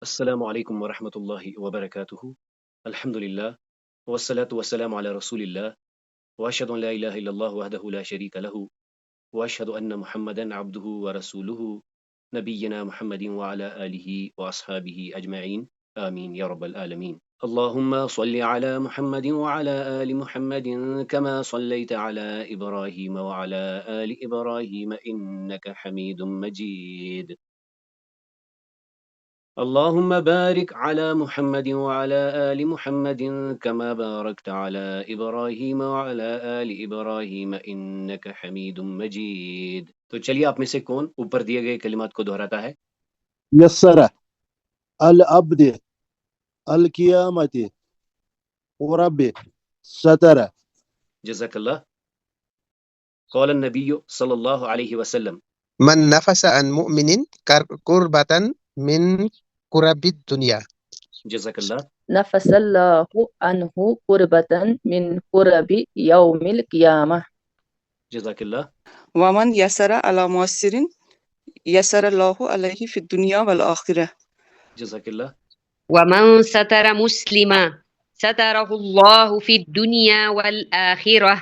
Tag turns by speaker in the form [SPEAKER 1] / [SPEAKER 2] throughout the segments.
[SPEAKER 1] السلام علیکم ورحمۃ اللہ وبرکاتہ الحمد للہ والصلاة والسلام علی رسول اللہ واشهد ان لا الہ الا اللہ وحدہ لا شریک له واشهد ان محمدا عبدہ ورسولہ نبینا محمد وعلى آلہ واصحابہ اجمعین آمین یا رب العالمین اللہم صل علی محمد وعلى آل محمد كما صلیت علی ابراہیم وعلى آل ابراہیم انک حمید مجید اللهم بارك على محمد وعلى آل محمد كما باركت على إبراهيم وعلى آل إبراهيم إنك حميد مجيد. تو چلیے آپ میں سے کون اوپر دیے گئے کلمات کو دہراتا ہے؟
[SPEAKER 2] يسر العبد القيامة ورب ستر.
[SPEAKER 1] جزاک اللہ. قال النبی صلی اللہ علیہ وسلم
[SPEAKER 3] من نفس عن مؤمن كربة من كرب الدنيا.
[SPEAKER 1] جزاک اللہ.
[SPEAKER 4] نفس الله عنه كربة من كرب يوم القيامة.
[SPEAKER 1] جزاک اللہ.
[SPEAKER 5] ومن يسر على معسر يسر الله عليه في الدنيا والآخرة.
[SPEAKER 1] جزاک اللہ.
[SPEAKER 6] ومن ستر مسلما ستره الله في الدنيا والآخرة.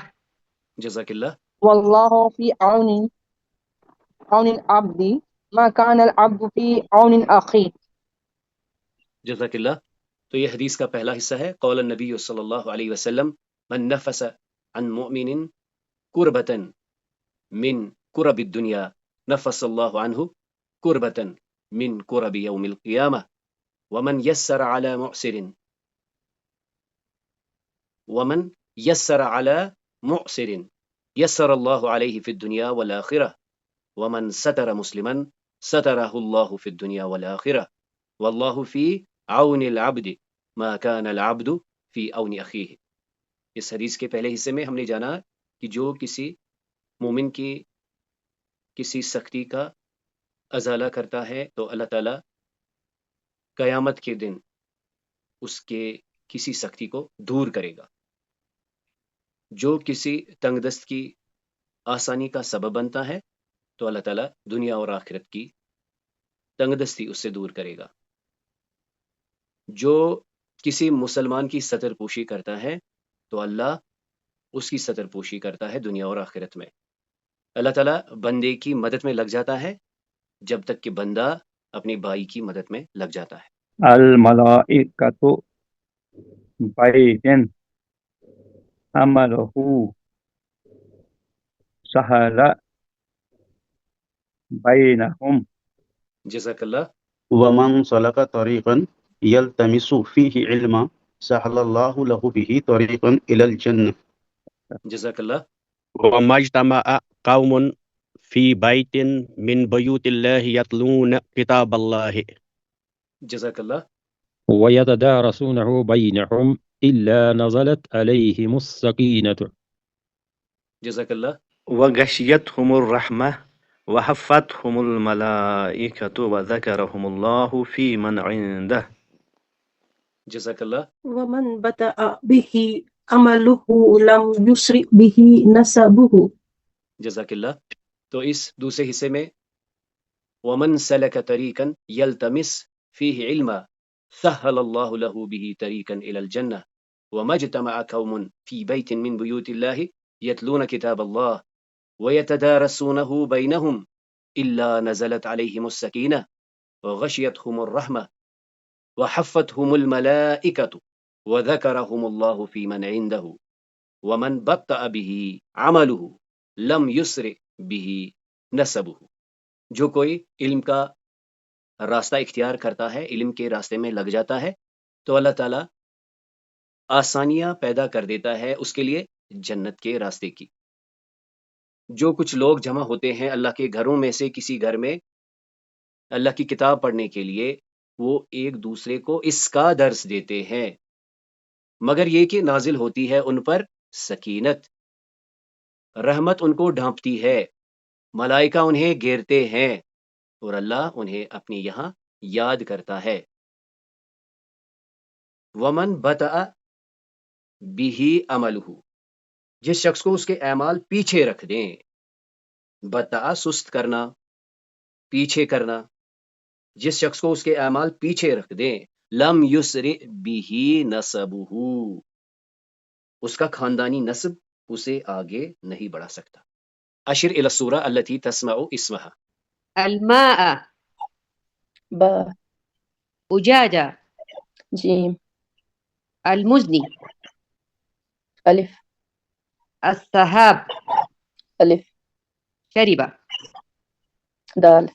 [SPEAKER 1] جزاک اللہ.
[SPEAKER 7] والله في عون العبد ما كان العبد في عون أخيه.
[SPEAKER 1] جزاک اللہ. تو یہ حدیث کا پہلا حصہ ہے. قول النبی صلی اللہ علیہ وسلم من نفس عن مؤمن کربة من کرب الدنیا نفس اللہ عنہ کربة من کرب یوم القیامہ ومن یسر علی معسر یسر اللہ علیہ فی الدنیا والآخرہ ومن ستر مسلما سترہ اللہ فی الدنیا والآخرہ واللہ فی عون العبد ما کان العبد فی عون اخیہ. اس حدیث کے پہلے حصے میں ہم نے جانا کہ جو کسی مومن کی کسی سختی کا ازالہ کرتا ہے تو اللہ تعالیٰ قیامت کے دن اس کے کسی سختی کو دور کرے گا. جو کسی تنگ دست کی آسانی کا سبب بنتا ہے تو اللہ تعالیٰ دنیا اور آخرت کی تنگ دستی اس سے دور کرے گا. جو کسی مسلمان کی ستر پوشی کرتا ہے تو اللہ اس کی ستر پوشی کرتا ہے دنیا اور آخرت میں. اللہ تعالیٰ بندے کی مدد میں لگ جاتا ہے جب تک کہ بندہ اپنے بھائی کی مدد میں لگ جاتا ہے.
[SPEAKER 8] الملائکۃ بیتن عملہ سہل بینہم.
[SPEAKER 1] جزاک اللہ.
[SPEAKER 9] ومن سلک طریقا یلتمس فیہ علما سہل اللہ لہ بہ طریقا الی الجنہ.
[SPEAKER 1] جزاک اللہ.
[SPEAKER 10] وما اجتمع قوم في بيت من بيوت الله يتلون كتاب الله.
[SPEAKER 1] جزاک اللہ.
[SPEAKER 11] ويتدارسونه بينهم إلا نزلت عليهم السكينة.
[SPEAKER 1] جزاک اللہ.
[SPEAKER 12] وغشيتهم الرحمة وحفتهم الملائكة وذكرهم الله في من عنده.
[SPEAKER 1] جزاک اللہ.
[SPEAKER 13] ومن بطأ به عمله لم يسرع به نسبه.
[SPEAKER 1] جزاک اللہ. تو اس دوسرے حصے میں ومن سلک طریقا یلتمس فیہ علما سہل اللہ لہ بہ طریقا الی الجنہ وما اجتمع قوم فی بیت من بیوت اللہ یتلون کتاب اللہ ویتدارسونہ بینہم الا نزلت علیہم السکینہ وغشیتہم الرحمہ وحفتہم الملائکۃ وذکرہم اللہ فی من عندہ ومن بطأ بہ عملہ لم یسرع بہ نسبہ. جو کوئی علم کا راستہ اختیار کرتا ہے، علم کے راستے میں لگ جاتا ہے تو اللہ تعالیٰ آسانیاں پیدا کر دیتا ہے اس کے لیے جنت کے راستے کی. جو کچھ لوگ جمع ہوتے ہیں اللہ کے گھروں میں سے کسی گھر میں اللہ کی کتاب پڑھنے کے لیے، وہ ایک دوسرے کو اس کا درس دیتے ہیں مگر یہ کہ نازل ہوتی ہے ان پر سکینت، رحمت ان کو ڈھانپتی ہے، ملائکہ انہیں گھیرتے ہیں اور اللہ انہیں اپنے یہاں یاد کرتا ہے. ومن بطأ بہ عملہ، جس شخص کو اس کے اعمال پیچھے رکھ دیں. بطأ سست کرنا، پیچھے کرنا. جس شخص کو اس کے اعمال پیچھے رکھ دیں، لم یسرع بہ نسبہ، اس کا خاندانی نسب اسے آگے نہیں بڑھا سکتا۔ اشر الی السورہ التي تسمع اسمها۔
[SPEAKER 6] الماء،
[SPEAKER 4] با،
[SPEAKER 6] أجاجة،
[SPEAKER 4] جيم،
[SPEAKER 6] المزني،
[SPEAKER 4] ألف،
[SPEAKER 6] الذهاب،
[SPEAKER 4] ألف،
[SPEAKER 6] شرب،
[SPEAKER 4] دال،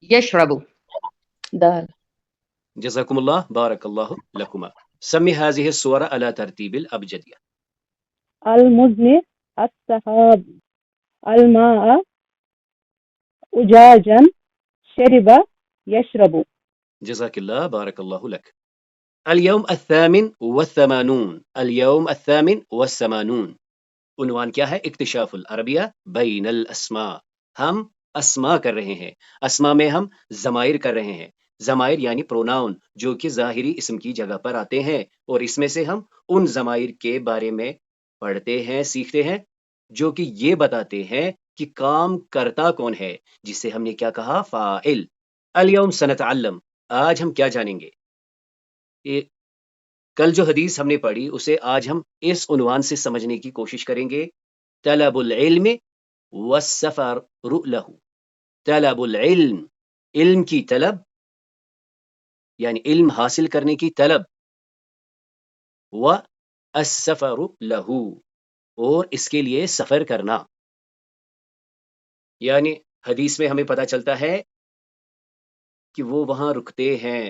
[SPEAKER 6] يشرب،
[SPEAKER 4] دال.
[SPEAKER 1] جزاكم الله، بارك الله لكما. سمي هذه السورة على ترتيب الأبجدية.
[SPEAKER 14] المزن، السحاب، الماء، أجاجا، شرب، يشرب.
[SPEAKER 1] جزاك الله، بارك الله لك. اليوم الثامن والثمانون، اليوم الثامن والثمانون، عنوان کیا ہے؟ اکتشاف العربیہ بین الاسماء، ہم اسماء کر رہے ہیں، اسماء میں ہم ضمائر کر رہے ہیں، ضمائر یعنی پروناؤن جو کہ ظاہری اسم کی جگہ پر آتے ہیں، اور اس میں سے ہم ان ضمائر کے بارے میں پڑھتے ہیں، سیکھتے ہیں جو کہ یہ بتاتے ہیں کہ کام کرتا کون ہے، جسے ہم نے کیا کہا؟ فاعل۔ اليوم سنتعلم، آج ہم کیا جانیں گے؟ کل جو حدیث ہم نے پڑھی اسے آج ہم اس عنوان سے سمجھنے کی کوشش کریں گے، طلب العلم والسفر له، طلب العلم، علم کی طلب یعنی علم حاصل کرنے کی طلب، والسفر له، اور اس کے لیے سفر کرنا۔ یعنی حدیث میں ہمیں پتہ چلتا ہے کہ وہ وہاں رکتے ہیں،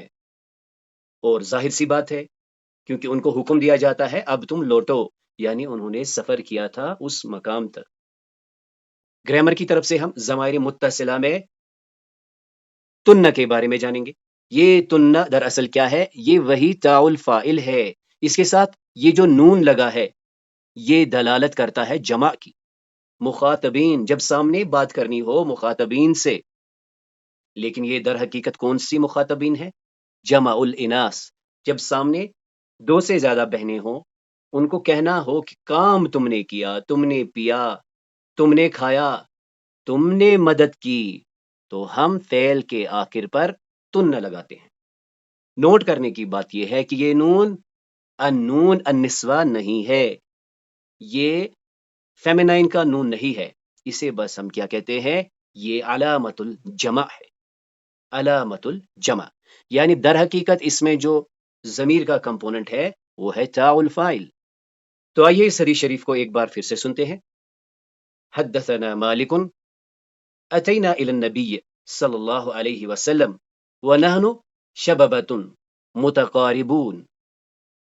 [SPEAKER 1] اور ظاہر سی بات ہے کیونکہ ان کو حکم دیا جاتا ہے اب تم لوٹو، یعنی انہوں نے سفر کیا تھا اس مقام تک۔ گرامر کی طرف سے ہم ضمائر متصلہ میں تن کے بارے میں جانیں گے۔ یہ تن دراصل کیا ہے؟ یہ وہی تاء الفاعل ہے، اس کے ساتھ یہ جو نون لگا ہے یہ دلالت کرتا ہے جمع کی، مخاطبین، جب سامنے بات کرنی ہو مخاطبین سے، لیکن یہ در حقیقت کون سی مخاطبین ہے؟ جمع الاناس، جب سامنے دو سے زیادہ بہنیں ہوں، ان کو کہنا ہو کہ کام تم نے کیا، تم نے پیا، تم نے کھایا، تم نے مدد کی، تو ہم فعل کے آخر پر تن لگاتے ہیں۔ نوٹ کرنے کی بات یہ ہے کہ یہ نون النون النسوہ نہیں ہے، یہ فیمینائن کا نون نہیں ہے، اسے بس ہم کیا کہتے ہیں؟ یہ علامت الجمع ہے، علامت الجمع، یعنی در حقیقت اس میں جو ضمیر کا کمپوننٹ ہے وہ ہے تاء الفاعل۔ تو آئیے اس حدیث شریف کو ایک بار پھر سے سنتے ہیں۔ حدثنا مالک اتینا الی النبی صلی اللہ علیہ وسلم ونحن شببۃ متقاربون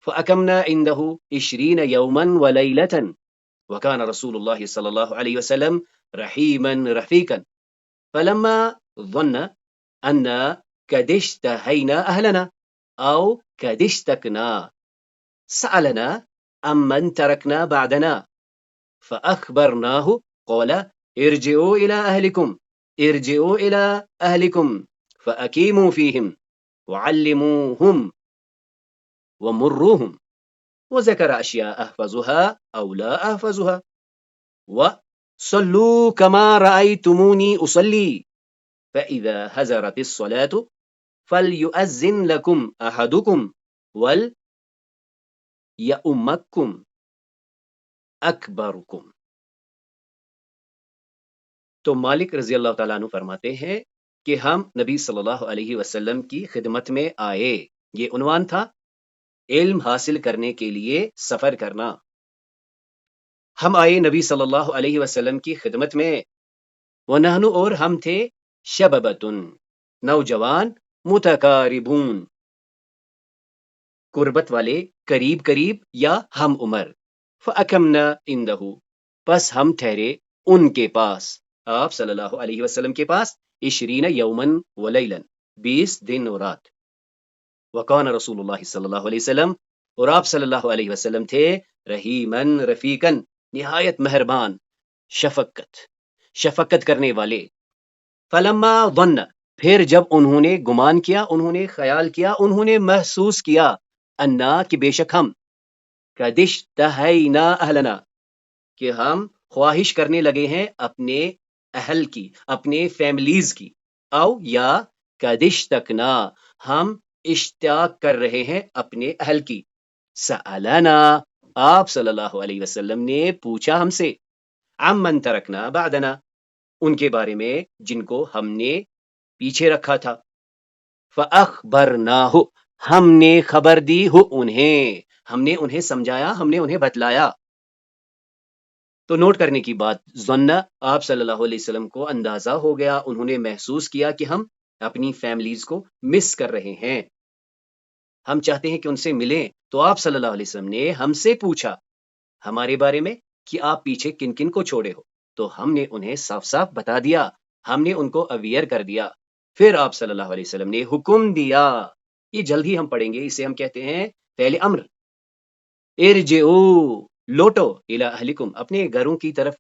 [SPEAKER 1] فأقمنا عنده 20 يوما وليلة وكان رسول الله صلى الله عليه وسلم رحيما رفيقا فلما ظن أن قد اشتهينا أهلنا أو قد اشتقنا سألنا أمن تركنا بعدنا فأخبرناه قال ارجعوا إلى أهلكم، ارجعوا إلى أهلكم فأقيموا فيهم وعلموهم ومروهم، وذكر أشياء أحفظها أو لا أحفظها، وصلوا كما رأيتموني أصلي، فإذا هزرت الصلاة فليؤذن لكم أحدكم وليؤمكم أكبركم۔ تو مالک رضی اللہ تعالیٰ عنہ فرماتے ہیں کہ ہم نبی صلی اللہ علیہ وسلم کی خدمت میں آئے، یہ عنوان تھا، علم حاصل کرنے کے لیے سفر کرنا۔ ہم آئے نبی صلی اللہ علیہ وسلم کی خدمت میں، وَنَحْنُ، اور ہم تھے، شببتن، نوجوان، متقاربون، قربت والے، قریب قریب یا ہم عمر، فَأَقَمْنَا عِنْدَهُ، پس ہم ٹھہرے ان کے پاس، آپ صلی اللہ علیہ وسلم کے پاس، 20 یومن ولیلن، 20 دن اور رات۔ وکان رسول اللہ صلی اللہ علیہ وسلم، اور آپ صلی اللہ علیہ وسلم تھے، رحیمن رفیقن، نہایت مہربان، شفقت کرنے والے۔ فلما ظن، پھر جب انہوں نے گمان کیا، انہوں نے خیال کیا، انہوں نے محسوس کیا، انا، کہ بے شک ہم، قد اشتہینا اہلنا، کہ ہم خواہش کرنے لگے ہیں اپنے اہل کی، اپنے فیملیز کی، او یا کدشتکنا ہم اشتیاق کر رہے ہیں اپنے اہل کی. سألنا آپ صلی اللہ علیہ وسلم نے پوچھا ہم سے. عمن ترکنا بعدنا ان کے بارے میں جن کو ہم نے پیچھے رکھا تھا. فأخبرناہ ہم نے خبر دی ہو انہیں، ہم نے انہیں سمجھایا، ہم نے انہیں بتلایا. تو نوٹ کرنے کی بات، ظن آپ صلی اللہ علیہ وسلم کو اندازہ ہو گیا، انہوں نے محسوس کیا کہ ہم اپنی فیملیز کو مس کر رہے ہیں، ہم چاہتے ہیں کہ ان سے ملیں. تو آپ صلی اللہ علیہ وسلم نے ہم سے پوچھا ہمارے بارے میں کہ آپ پیچھے کن کن کو چھوڑے ہو. تو ہم نے انہیں صاف صاف بتا دیا، ہم نے ان کو اویئر کر دیا. پھر آپ صلی اللہ علیہ وسلم نے حکم دیا، یہ جلد ہی ہم پڑھیں گے، اسے ہم کہتے ہیں فعل امر. ارجعو لوٹو الی اہلکم اپنے گھروں کی طرف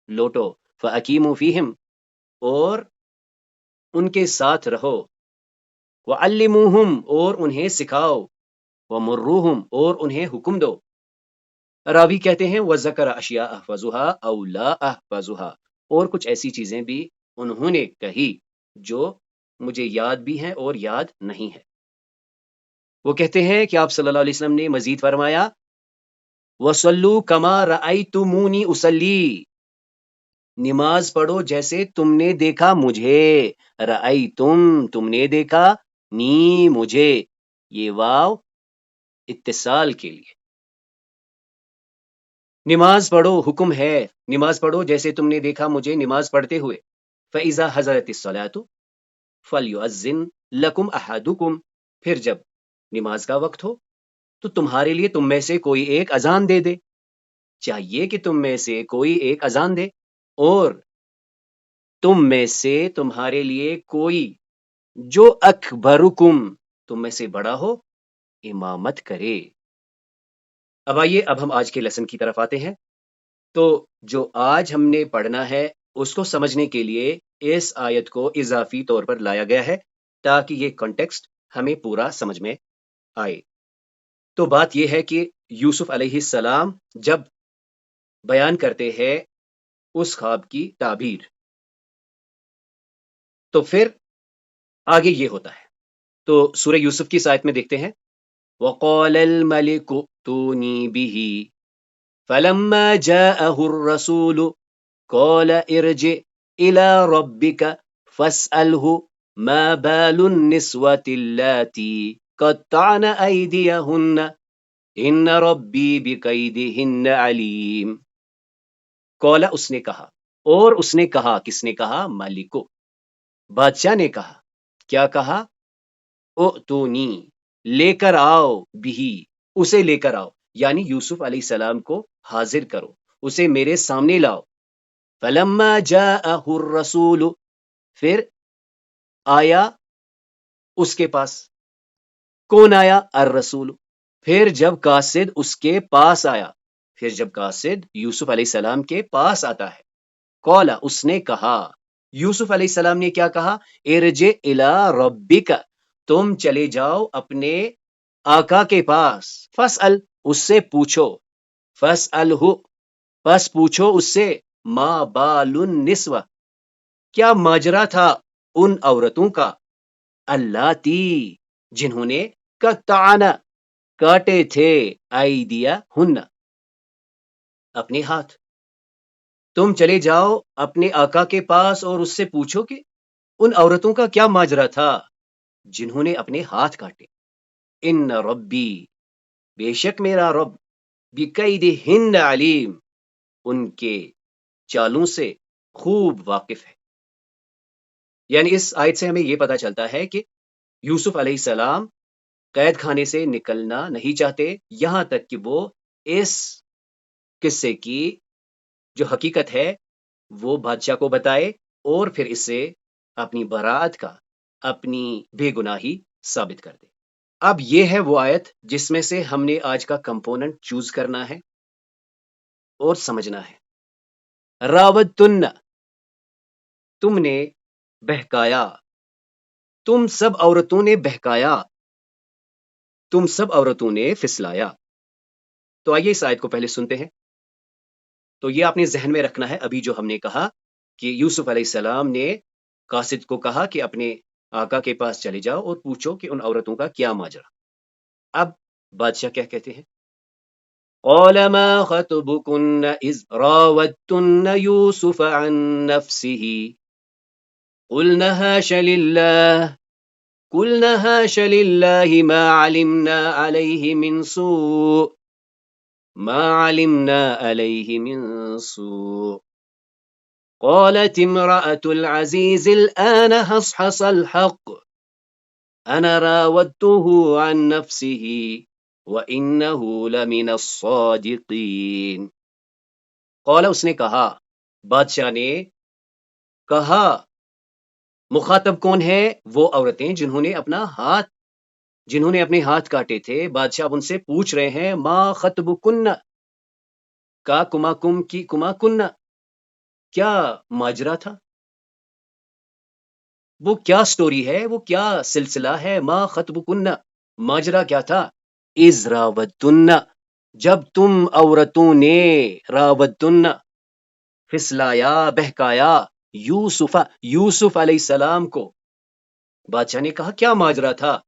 [SPEAKER 1] لوٹو. فاقیموا فیہم اور ان کے ساتھ رہو. وعلموہم اور انہیں سکھاؤ. ومروہم اور انہیں حکم دو. راوی کہتے ہیں وذکر اشیاء احفظها او لا احفظها اور کچھ ایسی چیزیں بھی انہوں نے کہی جو مجھے یاد بھی ہیں اور یاد نہیں ہے. وہ کہتے ہیں کہ آپ صلی اللہ علیہ وسلم نے مزید فرمایا وَصَلُّوا كَمَا رَأَيْتُمُونِي أُصَلِّي نماز پڑھو جیسے تم نے دیکھا مجھے. رأیتم تم نے دیکھا، نی مجھے، یہ واو اتصال کے لیے. نماز پڑھو حکم ہے، نماز پڑھو جیسے تم نے دیکھا مجھے نماز پڑھتے ہوئے. فَإِذَا حَضَرَتِ الصَّلَاةُ فَلْيُؤَذِّنْ لَكُمْ أَحَدُكُمْ پھر جب نماز کا وقت ہو تو تمہارے لیے تم میں سے کوئی ایک اذان دے دے. چاہیے کہ تم میں سے کوئی ایک اذان دے اور تم میں سے تمہارے لیے کوئی جو اکبرکم تم میں سے بڑا ہو امامت کرے. اب آئیے، اب ہم آج کے لیسن کی طرف آتے ہیں. تو جو آج ہم نے پڑھنا ہے اس کو سمجھنے کے لیے اس آیت کو اضافی طور پر لایا گیا ہے تاکہ یہ کنٹیکسٹ ہمیں پورا سمجھ میں آئے. تو بات یہ ہے کہ یوسف علیہ السلام جب بیان کرتے ہیں اس خواب کی تعبیر تو پھر آگے یہ ہوتا ہے. تو سورہ یوسف کی اس آیت میں دیکھتے ہیں وَقَالَ الْمَلِكُ ائْتُونِي بِهِ فَلَمَّا جَاءَهُ الرَّسُولُ قَالَ ارْجِعْ إِلَى رَبِّكَ فَاسْأَلْهُ مَا بَالُ النِّسْوَةِ اللَّاتِي قَطَّعْنَ أَيْدِيَهُنَّ إِنَّ رَبِّي بِكَيْدِهِنَّ عَلِيمٌ. قَالَ اس نے کہا، اور اس نے کہا، کس نے کہا؟ مالکو، بادشاہ نے کہا. کیا کہا؟ ائتونی لے کر آؤ، بھی اسے لے کر آؤ، یعنی یوسف علیہ السلام کو حاضر کرو، اسے میرے سامنے لاؤ. فلما جاءہ الرسول پھر آیا اس کے پاس. کون آیا؟ الرسول. پھر جب قاصد اس کے پاس آیا، پھر جب قاصد یوسف علیہ السلام کے پاس آتا ہے. قال اس نے کہا، یوسف علیہ السلام نے کیا کہا؟ ارجع الی ربک تم چلے جاؤ اپنے آقا کے پاس. فاسأل اس سے پوچھو، فاسألہ پس پوچھو اس سے، ما بال النسوہ کیا ماجرا تھا ان عورتوں کا، اللاتی جنہوں نے قطعن کاٹے تھے، ایدیہن اپنے ہاتھ. تم چلے جاؤ اپنے آقا کے پاس اور اس سے پوچھو کہ ان عورتوں کا کیا ماجرا تھا جنہوں نے اپنے ہاتھ کاٹے. ان ربی بے شک میرا رب بکیدہن علیم ان کے چالوں سے خوب واقف ہے. یعنی اس آیت سے ہمیں یہ پتا چلتا ہے کہ یوسف علیہ السلام قید خانے سے نکلنا نہیں چاہتے یہاں تک کہ وہ اس قصے کی جو حقیقت ہے وہ بادشاہ کو بتائے اور پھر اس سے اپنی برات کا، اپنی بے گناہی ثابت کر دے. اب یہ ہے وہ آیت جس میں سے ہم نے آج کا کمپوننٹ چوز کرنا ہے اور سمجھنا ہے. راوتن تم نے بہکایا، تم سب عورتوں نے بہکایا، تم سب عورتوں نے پھسلایا. تو آئیے اس آیت کو پہلے سنتے ہیں. تو یہ آپ نے ذہن میں رکھنا ہے ابھی جو ہم نے کہا کہ یوسف علیہ السلام نے قاصد کو کہا کہ اپنے آقا کے پاس چلے جاؤ اور پوچھو کہ ان عورتوں کا کیا ماجرا۔ اب بادشاہ کیا کہتے ہیں؟ قال ما خطبكن إذ راوتن يوسف عن نفسه قلنا هاش لله ما علمنا عليه من سوء قالت امرأة العزيز الآن حصحص الحق أنا راودته عن نفسه وَإِنَّهُ لَمِنَ الصَّادِقِينَ۔ قال اس نے کہا، بادشاہ نے کہا، مخاطب کون ہے؟ وہ عورتیں جنہوں نے اپنے ہاتھ کاٹے تھے۔ بادشاہ اب ان سے پوچھ رہے ہیں ما خطبکن کا کما کم کی کما کن، کیا ماجرا تھا، وہ کیا سٹوری ہے، وہ کیا سلسلہ ہے؟ ما خطبکن، ماجرا کیا تھا؟ اذ راوتن، جب تم عورتوں نے، راوتن پھسلایا، بہکایا، یوسف علیہ السلام کو۔ بادشاہ نے کہا کیا ماجرا تھا،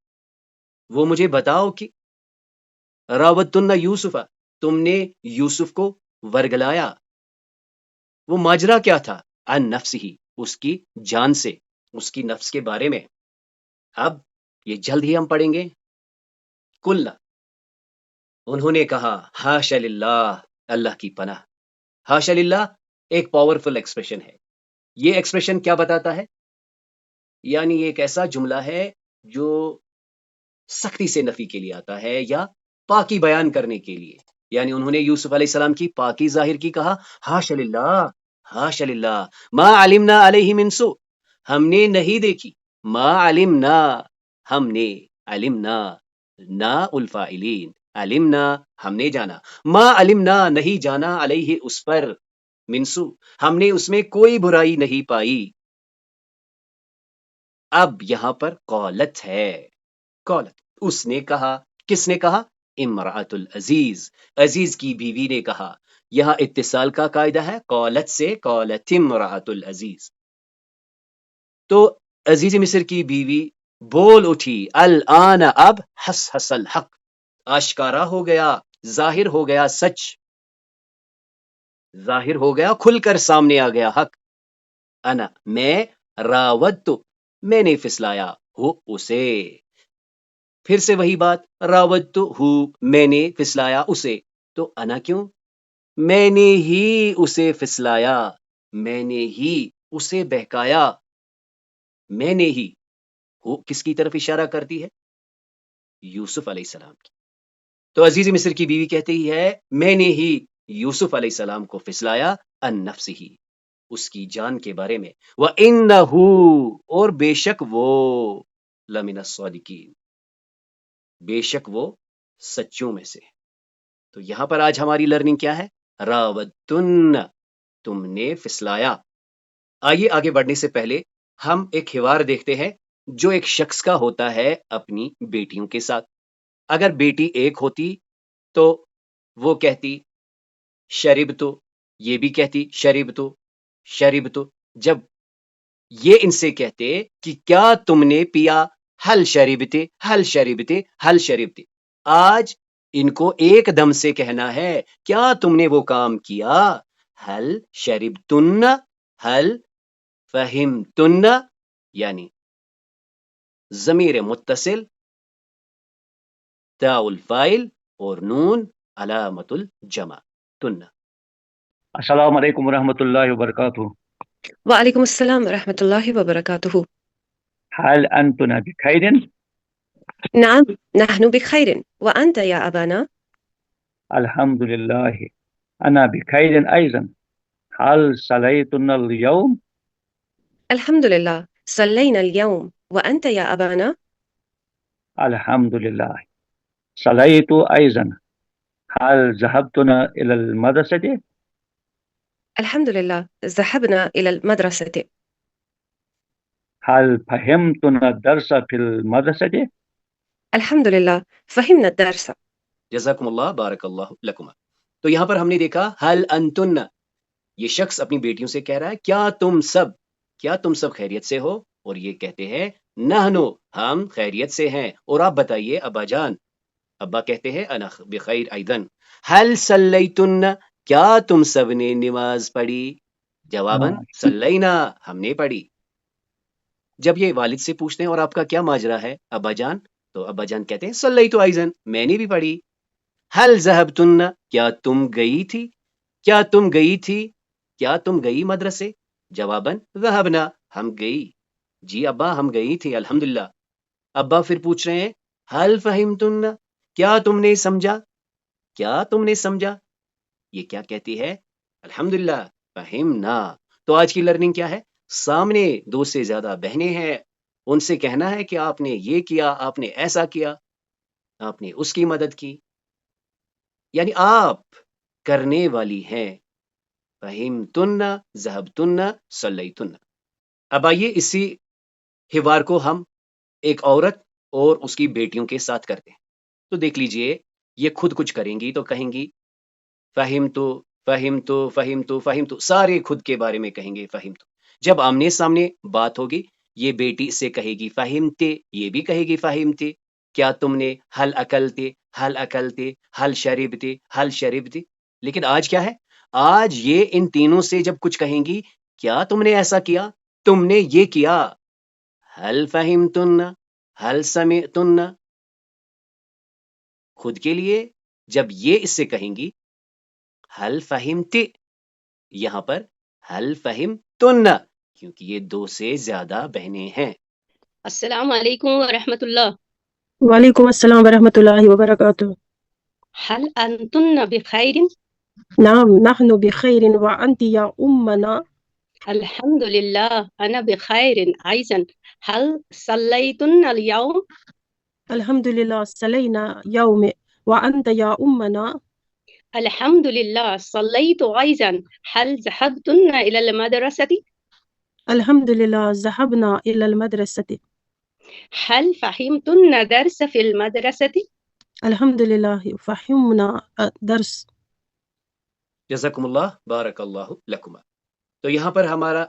[SPEAKER 1] وہ مجھے بتاؤ کہ راوتن یوسف، تم نے یوسف کو ورگلایا، وہ ماجرا کیا تھا؟ عن نفسہ، اس کی جان سے، اس کی نفس کے بارے میں۔ اب یہ جلد ہی ہم پڑھیں گے۔ قلنا، انہوں نے کہا، حاشا للہ، اللہ کی پناہ۔ حاشا للہ ایک پاورفل ایکسپریشن ہے۔ یہ ایکسپریشن کیا بتاتا ہے؟ یعنی یہ ایک ایسا جملہ ہے جو سختی سے نفی کے لیے آتا ہے یا پاکی بیان کرنے کے لیے۔ یعنی انہوں نے یوسف علیہ السلام کی پاکی ظاہر کی، کہا حاشا للہ، حاشا للہ، ما علمنا علیہ من سوء، ہم نے نہیں دیکھی، ما علمنا، ہم نے، علمنا نا الفاعلین، علمنا ہم نے جانا، ما علمنا نہیں جانا، علیہ اس پر، من سوء ہم نے اس میں کوئی برائی نہیں پائی۔ اب یہاں پر قالت ہے، قالت اس نے کہا، کس نے کہا؟ امرأۃ العزیز، عزیز کی بیوی نے کہا۔ یہاں اتصال کا قاعدہ ہے، قالت سے، قالت امرأۃ العزیز، تو عزیز مصر کی بیوی بول اٹھی، الآن اب، حصحص الحق، آشکارا ہو گیا، ظاہر ہو گیا سچ، ظاہر ہو گیا، کھل کر سامنے آ گیا حق۔ انا میں، راوت میں نے پھسلایا، ہو اسے، پھر سے وہی بات، راوت ہو میں نے پھسلایا اسے، تو انا کیوں؟ میں نے ہی اسے پھسلایا، میں نے ہی اسے بہکایا، میں نے ہی، ہو کس کی طرف اشارہ کرتی ہے؟ یوسف علیہ السلام کی۔ تو عزیز مصر کی بیوی کہتی ہے میں نے ہی یوسف علیہ السلام کو پھسلایا، ان نفسہ، اس کی جان کے بارے میں، وَإِنَّهُ اور بے شک وہ، لَمِنَ الصَّادِقِينَ بے شک وہ سچوں میں سے۔ تو یہاں پر آج ہماری لرننگ کیا ہے؟ راوتن، تم نے پھسلایا۔ آئیے آگے بڑھنے سے پہلے ہم ایک حوار دیکھتے ہیں جو ایک شخص کا ہوتا ہے اپنی بیٹیوں کے ساتھ۔ اگر بیٹی ایک ہوتی تو وہ کہتی شربتو، یہ بھی کہتی شربتو، شربتو۔ جب یہ ان سے کہتے کہ کیا تم نے پیا، حل شربتے، حل شربتے، حل شربتے، آج ان کو ایک دم سے کہنا ہے کیا تم نے وہ کام کیا، حل شربتن، حل فہمتن، یعنی ضمیر متصل، تاء الفاعل اور نون علامت الجمع، تن۔
[SPEAKER 8] السلام علیکم ورحمۃ اللہ وبرکاتہ۔
[SPEAKER 15] وعلیکم السلام ورحمۃ اللہ وبرکاتہ۔
[SPEAKER 8] هل أنتن بخير؟
[SPEAKER 15] نعم نحن بخير وأنت يا أبانا؟
[SPEAKER 8] الحمد لله أنا بخير أيضا. هل صليتن اليوم؟
[SPEAKER 15] الحمد لله صلينا اليوم وأنت يا أبانا؟
[SPEAKER 8] الحمد لله صليت أيضا. هل ذهبتن إلى المدرسة؟
[SPEAKER 15] الحمد لله ذهبنا إلى المدرسة.
[SPEAKER 8] هل فهمتن الدرس في المدرسة؟
[SPEAKER 15] الحمد لله فهمنا الدرس.
[SPEAKER 1] جزاکم اللہ، بارک اللہ لکما۔ تو یہاں پر ہم نے دیکھا حل انتن، یہ شخص اپنی بیٹیوں سے کہہ رہا ہے کیا تم سب خیریت سے ہو؟ اور یہ کہتے ہیں نحنو ہم خیریت سے ہیں، اور آپ بتائیے ابا جان، ابا کہتے ہیں انا بخیر ایدن، حل صلیتن کیا تم سب نے نماز پڑھی؟ جواباً صلینا ہم نے پڑھی۔ جب یہ والد سے پوچھتے ہیں اور آپ کا کیا ماجرا ہے ابا جان، تو ابا جان کہتے ہیں صلیتو ایزن میں نے بھی پڑھی۔ حل ذہبتن کیا تم گئی تھی، کیا تم گئی تھی، کیا تم گئی مدرسے؟ جواباً ذہبنا ہم گئی، جی ابا ہم گئی تھی الحمدللہ۔ ابا پھر پوچھ رہے ہیں حل فہمتن کیا تم نے سمجھا، کیا تم نے سمجھا؟ یہ کیا کہتی ہے؟ الحمدللہ فہمنا۔ تو آج کی لرننگ کیا ہے؟ سامنے دو سے زیادہ بہنیں ہیں، ان سے کہنا ہے کہ آپ نے یہ کیا، آپ نے ایسا کیا، آپ نے اس کی مدد کی، یعنی آپ کرنے والی ہیں۔ فہمتن ذہبتن صلیتن۔ اب آئیے اسی حوار کو ہم ایک عورت اور اس کی بیٹیوں کے ساتھ کرتے ہیں۔ تو دیکھ لیجئے یہ خود کچھ کریں گی تو کہیں گی فہمتو فہمتو فہمتو فہمتو، سارے خود کے بارے میں کہیں گے فہمتو۔ جب آمنے سامنے بات ہوگی، یہ بیٹی سے کہے گی فہمتے، یہ بھی کہے گی فہمتے، کیا تم نے حل اکلتے، حل اکلتے، حل شربتے، حل شربتے۔ لیکن آج کیا ہے؟ آج یہ ان تینوں سے جب کچھ کہیں گی، کیا تم نے ایسا کیا، تم نے یہ کیا، حل فہمتن، حل سمعتن۔ خود کے لیے جب یہ اس سے کہیں گی حل فہمتے، یہاں پر حل فہمتن، کیونکہ یہ دو سے زیادہ بہنیں ہیں۔
[SPEAKER 16] السلام علیکم ورحمۃ اللہ۔
[SPEAKER 13] وعلیکم السلام ورحمۃ اللہ وبرکاتہ۔
[SPEAKER 16] هل أنتن بخير؟
[SPEAKER 13] نعم نحن بخير وأنت يا أمنا؟
[SPEAKER 16] الحمد لله أنا بخير أيضا. هل صليتن اليوم؟
[SPEAKER 13] الحمد لله صلينا يوم وأنت يا أمنا؟
[SPEAKER 16] الحمد لله صليت أيضا. هل ذهبتن إلى المدرسة؟
[SPEAKER 13] الحمد لله ذهبنا إلى المدرسة.
[SPEAKER 16] هل فهمتن درس في المدرسة؟
[SPEAKER 13] الحمد لله فهمنا درس۔
[SPEAKER 1] جزاکم اللہ، بارک اللہ لکما۔ تو یہاں پر ہمارا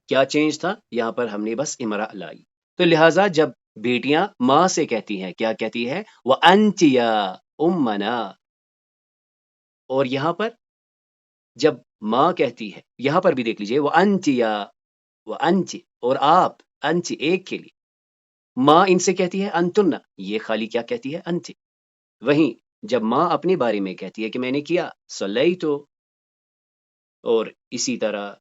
[SPEAKER 1] کیا چینج تھا؟ یہاں پر ہم نے بس امرا لائی۔ تو لہٰذا جب بیٹیاں ماں سے کہتی ہیں، کیا کہتی ہے؟ وَأَنْتِ يَا أُمَّنَا۔ اور یہاں پر جب ماں کہتی ہے، یہاں پر بھی دیکھ لیجئے وَأَنْتِ يَا، وَأَنْتِ اور آپ، أَنْتِ ایک کے لیے، ماں ان سے کہتی ہے انتن، یہ خالی کیا کہتی ہے؟ انت۔ وہیں جب ماں اپنے بارے میں کہتی ہے کہ میں نے کیا، صلیتو، اور اسی طرح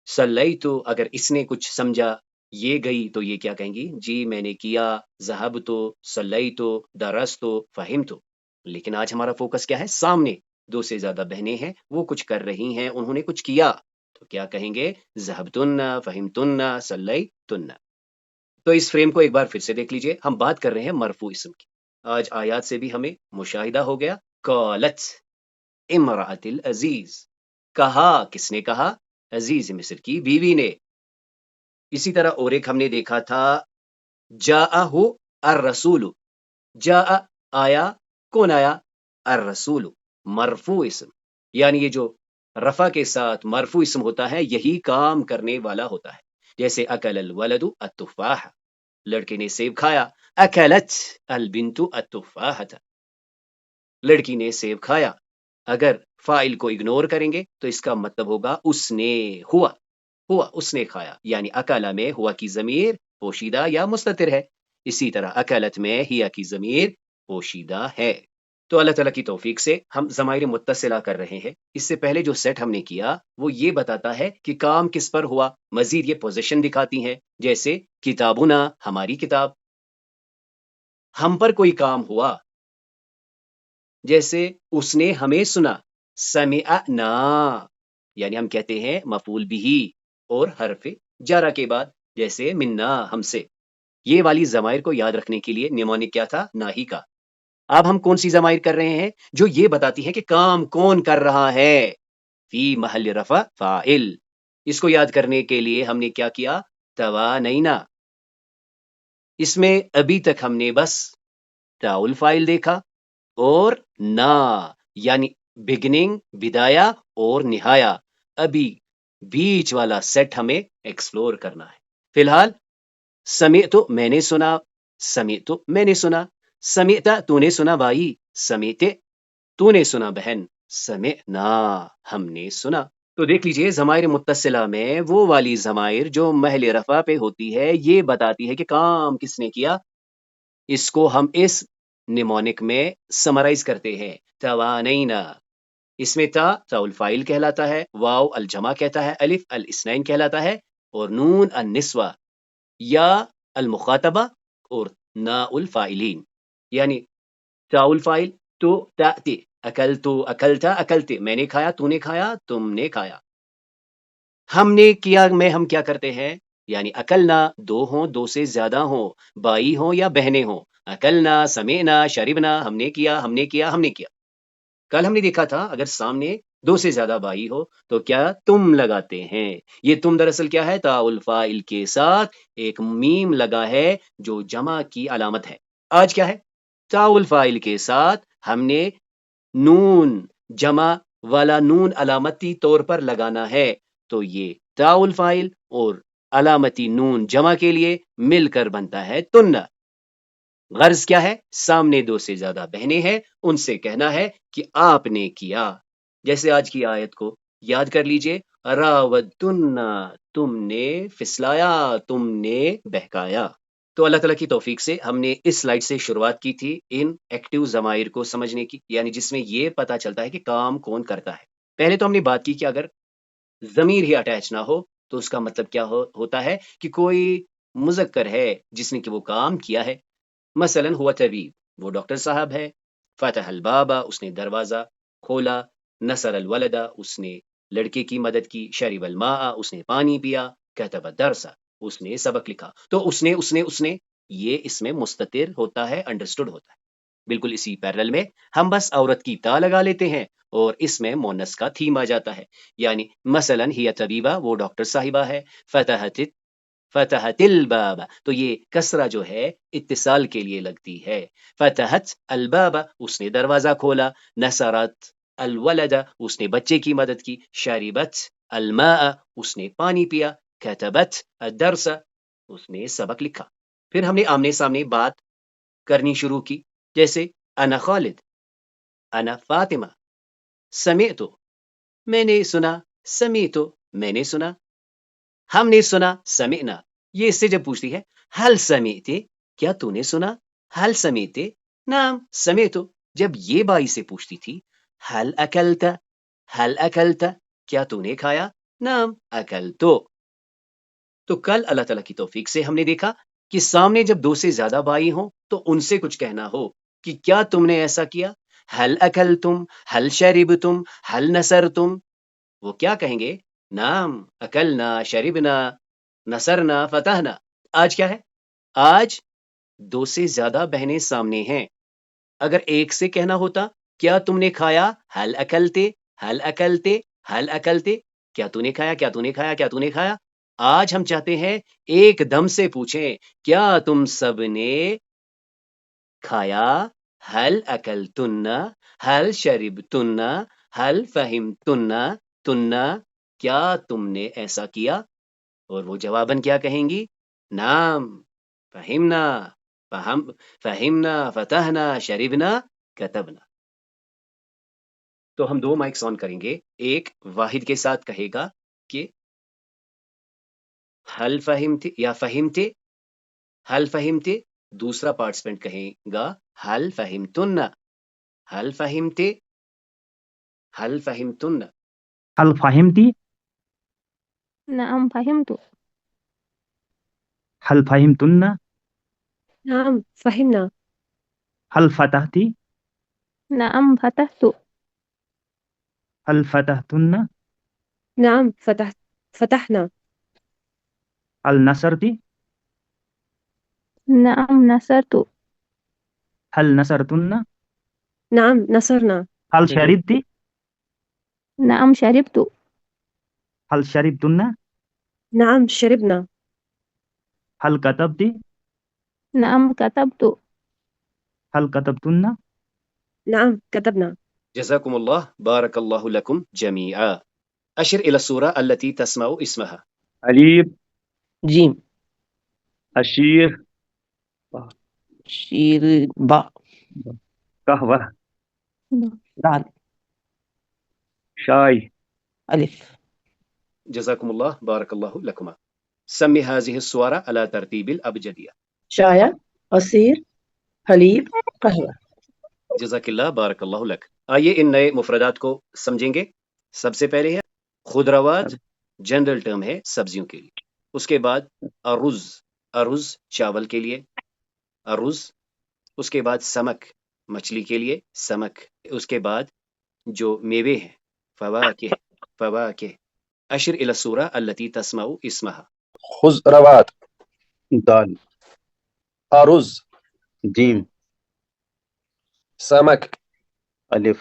[SPEAKER 1] صلیتو اگر اس نے کچھ سمجھا، یہ گئی تو یہ کیا کہیں گی؟ جی میں نے کیا، ذہبتو، صلیتو، درستو، فہمتو۔ لیکن آج ہمارا فوکس کیا ہے؟ سامنے دو سے زیادہ بہنیں ہیں، وہ کچھ کر رہی ہیں، انہوں نے کچھ کیا، تو کیا کہیں گے؟ ذہبتن، فہمتن، صلیتن۔ تو اس فریم کو ایک بار پھر سے دیکھ لیجئے، ہم بات کر رہے ہیں مرفوع اسم کی۔ آج آیات سے بھی ہمیں مشاہدہ ہو گیا۔ قالت امرأۃ العزیز، کہا، کس نے کہا؟ عزیز مصر کی بیوی نے۔ اسی طرح اور ایک ہم نے دیکھا تھا جاءہ الرسول، جاء آیا، کون آیا؟ الرسول، مرفوع اسم، یعنی یہ جو رفع کے ساتھ مرفوع اسم ہوتا ہے یہی کام کرنے والا ہوتا ہے۔ جیسے اکل الولد التفاح، لڑکے نے سیب کھایا، اکلت البنت التفاحۃ، لڑکی نے سیب کھایا۔ اگر فاعل کو اگنور کریں گے تو اس کا مطلب ہوگا اس نے، ہوا، ہوا اس نے کھایا، یعنی اکلا میں ہوا کی ضمیر پوشیدہ یا مستتر ہے، اسی طرح اکلت میں ہیا کی ضمیر پوشیدہ ہے۔ تو اللہ تعالیٰ کی توفیق سے ہم ضمائر متصلہ کر رہے ہیں۔ اس سے پہلے جو سیٹ ہم نے کیا وہ یہ بتاتا ہے کہ کام کس پر ہوا، مزید یہ پوزیشن دکھاتی ہیں، جیسے کتابنا، ہماری کتاب، ہم پر کوئی کام ہوا، جیسے اس نے ہمیں سنا، سمعنا، یعنی ہم کہتے ہیں مفعول بھی اور حرف جارہ کے بعد، جیسے منا، ہم سے۔ یہ والی ضمائر کو یاد رکھنے کے لیے نیمونک کیا تھا؟ ناہی کا۔ اب ہم کون سی ضمائر کر رہے ہیں جو یہ بتاتی ہے کہ کام کون کر رہا ہے؟ فی محل رفع فاعل۔ اس کو یاد کرنے کے لیے ہم نے کیا کیا؟ توانینا۔ اس میں ابھی تک ہم نے بس تاء الفاعل دیکھا اور نا، یعنی بگننگ، بدایا اور نہایا۔ ابھی بیچ والا سیٹ ہمیں ایکسپلور کرنا ہے۔ فی الحال سمعت میں نے سنا، سمعت میں نے سنا، سمعت تو نے سنا بھائی، سمعت تو نے سنا بہن، سمعنا ہم نے سنا۔ تو دیکھ لیجئے ضمائر متصلہ میں وہ والی ضمائر جو محل رفع پہ ہوتی ہے، یہ بتاتی ہے کہ کام کس نے کیا۔ اس کو ہم اس نیمونک میں سمرائز کرتے ہیں، توانینا۔ اس میں تا الفائل کہلاتا ہے، واو الجمع کہتا ہے، الف الاثنین کہلاتا ہے، اور نون النسوہ یا المخاطبہ اور نا الفائلین، یعنی تا الفائل تو تأتی، اکلتو اکلتا اکلتے، میں نے کھایا تو نے کھایا تم نے کھایا، ہم نے کیا میں ہم کیا کرتے ہیں، یعنی اکلنا دو ہوں، دو سے زیادہ ہوں، بھائی ہوں یا بہنیں ہوں، اکلنا سمعنا شربنا، ہم نے کیا ہم نے کیا ہم نے کیا۔ کل ہم نے دیکھا تھا اگر سامنے دو سے زیادہ بھائی ہو تو کیا تم لگاتے ہیں، یہ تم دراصل کیا ہے، تا الفائل کے ساتھ ایک میم لگا ہے جو جمع کی علامت ہے۔ آج کیا ہے، تا الفائل کے ساتھ ہم نے نون جمع والا نون علامتی طور پر لگانا ہے، تو یہ تا الفائل اور علامتی نون جمع کے لیے مل کر بنتا ہے تن۔ غرض کیا ہے، سامنے دو سے زیادہ بہنیں ہیں، ان سے کہنا ہے کہ آپ نے کیا۔ جیسے آج کی آیت کو یاد کر لیجئے، راودتن، تم نے پھسلایا، تم نے بہکایا۔ تو اللہ تعالیٰ کی توفیق سے ہم نے اس سلائیڈ سے شروعات کی تھی ان ایکٹیو ضمائر کو سمجھنے کی، یعنی جس میں یہ پتا چلتا ہے کہ کام کون کرتا ہے۔ پہلے تو ہم نے بات کی کہ اگر ضمیر ہی اٹیچ نہ ہو تو اس کا مطلب کیا ہوتا ہے کہ کوئی مذکر ہے جس نے کہ وہ کام کیا ہے، مثلا ہوا طبیب، وہ ڈاکٹر صاحب ہے، فتح البابا، اس نے دروازہ کھولا، نصر الولدہ، اس نے لڑکے کی مدد کی، شرب الماء، اس نے پانی پیا، کتب الدرس، اس نے سبق لکھا۔ تو اس نے یہ اس میں مستتر ہوتا ہے، انڈرسٹوڈ ہوتا ہے۔ بالکل اسی پیرل میں ہم بس عورت کی تا لگا لیتے ہیں اور اس میں مونس کا تھیم آ جاتا ہے، یعنی مثلا ہی طبیبہ، وہ ڈاکٹر صاحبہ ہے، فتحت الباب، تو یہ کسرہ جو ہے اتصال کے لیے لگتی ہے، فتحت الباب، اس نے دروازہ کھولا، نصرت الولد، اس نے بچے کی مدد کی، شربت الماء، اس نے پانی پیا، کتبت الدرس، اس نے سبق لکھا۔ پھر ہم نے آمنے سامنے بات کرنی شروع کی، جیسے انا خالد، انا فاطمہ، سمعت میں نے سنا، سمعت میں نے سنا، ہم نے سنا، سمعنا۔ یہ اس سے جب پوچھتی ہے حل سمعت، کیا تو نے سنا، حل سمعت، نعم سمعت۔ جب یہ بائی سے پوچھتی تھی حل اکلت، حل اکلت، کیا تو نے کھایا، نعم اکلتو۔ تو کل اللہ تعالیٰ کی توفیق سے ہم نے دیکھا کہ سامنے جب دو سے زیادہ بھائی ہوں تو ان سے کچھ کہنا ہو کہ کیا تم نے ایسا کیا، حل اکلتم، حل شربتم، حل نصرتم، وہ کیا کہیں گے، نعم اکلنا شربنا نصرنا فتحنا۔ آج کیا ہے، آج دو سے زیادہ بہنیں سامنے ہیں، اگر ایک سے کہنا ہوتا کیا تم نے کھایا، حل اکلتے، حل اکلتے، حل اکلتے، کیا تو نے کھایا، کیا تو نے کھایا، کیا تو نے کھایا۔ آج ہم چاہتے ہیں ایک دم سے پوچھیں کیا تم سب نے کھایا، حل اکلتن، حل شربتن، حل فہمتن، تننا، کیا تم نے ایسا کیا، اور وہ جواباً کیا کہیں گی، نعم فہمنا، فہمنا، فتحنا، شربنا، کتبنا۔ تو ہم دو مائکس آن کریں گے، ایک واحد کے ساتھ کہے گا کہ حل فہمتے یا فہمتے، حل فہمتے، دوسرا پارٹیسپینٹ کہے گا حل فہمتن، حل فہمتے، حل فہمتن،
[SPEAKER 17] هل فهمتي؟
[SPEAKER 14] نعم فهمت.
[SPEAKER 17] هل فهمتن؟
[SPEAKER 15] نعم فهمنا.
[SPEAKER 17] هل فتحتي؟
[SPEAKER 14] نعم فتحت.
[SPEAKER 17] هل فتحتن؟
[SPEAKER 15] نعم فتحنا.
[SPEAKER 17] هل نصرتي؟
[SPEAKER 14] نعم نصرت.
[SPEAKER 17] هل نصرتن؟
[SPEAKER 15] نعم نصرنا.
[SPEAKER 17] هل شربتي؟
[SPEAKER 14] نعم شربت.
[SPEAKER 17] هل شربتن؟
[SPEAKER 15] نعم شربنا.
[SPEAKER 17] هل كتبتي؟
[SPEAKER 14] نعم كتبت.
[SPEAKER 17] هل كتبتن؟
[SPEAKER 15] نعم كتبنا.
[SPEAKER 1] جزاكم الله، بارك الله لكم جميعا. أشر إلى الصورة التي تسمع اسمها.
[SPEAKER 8] أليف،
[SPEAKER 18] جيم،
[SPEAKER 8] الشير
[SPEAKER 7] شير باء
[SPEAKER 8] قهوة
[SPEAKER 7] دال
[SPEAKER 8] شاي
[SPEAKER 7] ألف
[SPEAKER 1] جزاكم الله بارك الله لكما. سمي هذه الصور على ترتيب الأبجدية.
[SPEAKER 7] شاي عصير حليب قهوة.
[SPEAKER 1] جزاک اللہ بارک اللہ لک. آئیے ان نئے مفردات کو سمجھیں گے. سب سے پہلے ہے خضروات، جنرل ٹرم ہے سبزیوں کے لیے. اس کے بعد ارز، ارز چاول کے لیے، ارز. اس کے بعد سمک، مچھلی کے لیے سمک. اس کے بعد جو میوے ہیں فواکہ، فواکہ. اشر الی السورہ التي تسمع اسمها.
[SPEAKER 2] خضروات،
[SPEAKER 9] دال.
[SPEAKER 2] أرز،
[SPEAKER 9] جيم.
[SPEAKER 2] سمك،
[SPEAKER 9] ألف.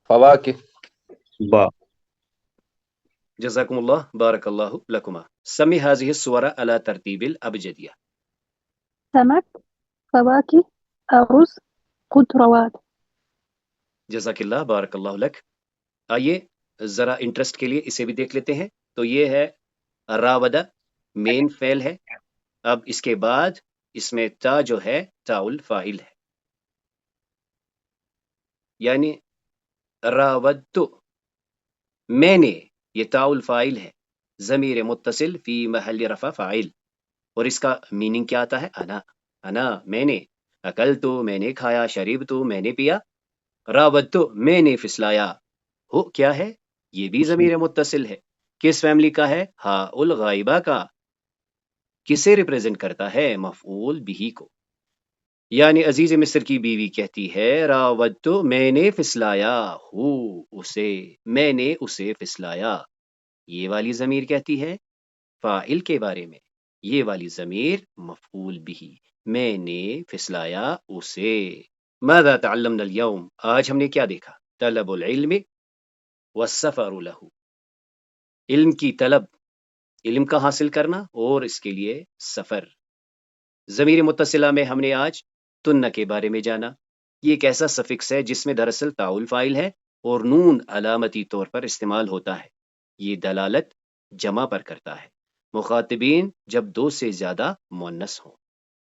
[SPEAKER 2] فواكه،
[SPEAKER 9] باء.
[SPEAKER 1] جزاکم اللہ بارک اللہ لکما. سمی هذه الصور على ترتیب الابجدیہ.
[SPEAKER 14] سمك فواكه أرز خضروات.
[SPEAKER 1] جزاک اللہ بارک اللہ لک. آئیے ذرا انٹرسٹ کے لیے اسے بھی دیکھ لیتے ہیں. تو یہ ہے راودہ، مین فعل ہے. اب اس کے بعد اس میں تا جو ہے تا الفاعل ہے، یعنی راودتو، میں نے، یہ تا الفاعل ہے، ضمیر متصل فی محل رفع فاعل. اور اس کا میننگ کیا آتا ہے؟ انا، انا میں نے. اکلتو میں نے کھایا، شریبتو میں نے پیا، راودتو میں نے پھسلایا. ہو کیا ہے؟ یہ بھی ضمیر متصل ہے. کس فیملی کا ہے؟ ہا الغائبہ کا. کسے ریپریزنٹ کرتا ہے؟ مفعول بہی کو. یعنی عزیز مصر کی بیوی کہتی ہے راودتو میں نے پھسلایا ہو اسے، میں نے اسے پھسلایا. یہ والی ضمیر کہتی ہے فاعل کے بارے میں، یہ والی ضمیر مفعول بہی، میں نے پھسلایا اسے. ماذا تعلمنا اليوم؟ آج ہم نے کیا دیکھا؟ طلب العلم والسفر له، علم کی طلب، علم کا حاصل کرنا اور اس کے لیے سفر. ضمیر متصلہ میں ہم نے آج تن کے بارے میں جانا. یہ ایک ایسا سفکس ہے جس میں دراصل تا الفاعل ہے اور نون علامتی طور پر استعمال ہوتا ہے. یہ دلالت جمع پر کرتا ہے، مخاطبین جب دو سے زیادہ مؤنث ہوں.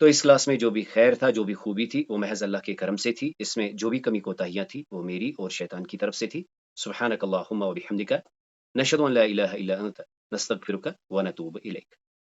[SPEAKER 1] تو اس کلاس میں جو بھی خیر تھا، جو بھی خوبی تھی، وہ محض اللہ کے کرم سے تھی. اس میں جو بھی کمی کوتاہیاں تھی وہ میری اور شیطان کی طرف سے تھی. سبحانک اللہم و بحمدک، نشہد ان لا الہ الا انت، نستغفرک و نتوب الیک.